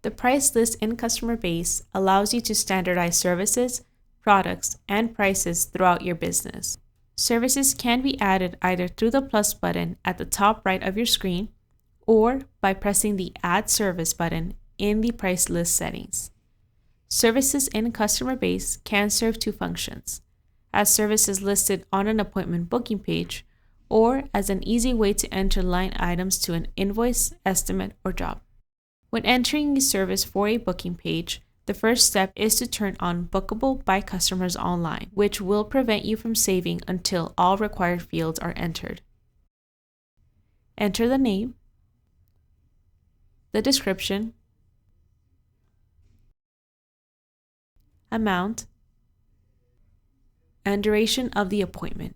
The price list in CustomerBase allows you to standardize services, products, and prices throughout your business. Services can be added either through the plus button at the top right of your screen or by pressing the Add Service button in the price list settings. Services in CustomerBase can serve two functions: as services listed on an appointment booking page, or as an easy way to enter line items to an invoice, estimate, or job. When entering a service for a booking page, the first step is to turn on Bookable by Customers Online, which will prevent you from saving until all required fields are entered. Enter the name, the description, amount, and duration of the appointment.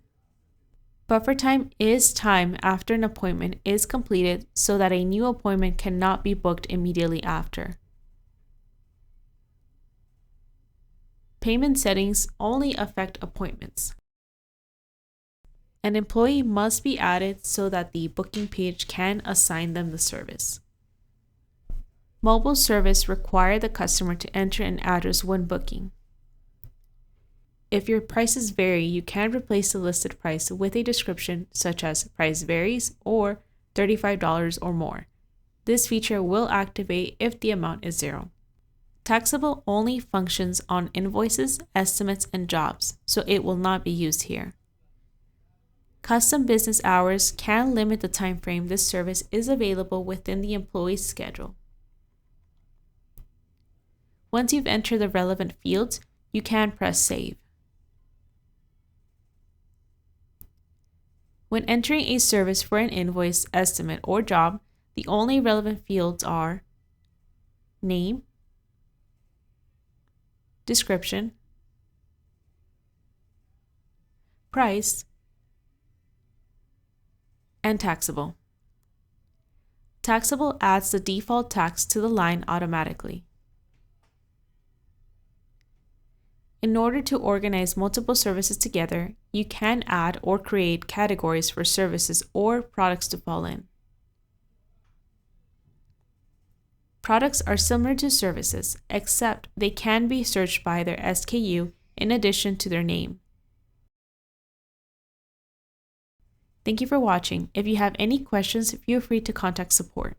Buffer time is time after an appointment is completed so that a new appointment cannot be booked immediately after. Payment settings only affect appointments. An employee must be added so that the booking page can assign them the service. Mobile service requires the customer to enter an address when booking. If your prices vary, you can replace the listed price with a description such as price varies or $35 or more. This feature will activate if the amount is zero. Taxable only functions on invoices, estimates, and jobs, so it will not be used here. Custom business hours can limit the time frame this service is available within the employee's schedule. Once you've entered the relevant fields, you can press Save. When entering a service for an invoice, estimate, or job, the only relevant fields are name, description, price, and taxable. Taxable adds the default tax to the line automatically. In order to organize multiple services together, you can add or create categories for services or products to fall in. Products are similar to services, except they can be searched by their SKU in addition to their name. Thank you for watching. If you have any questions, feel free to contact support.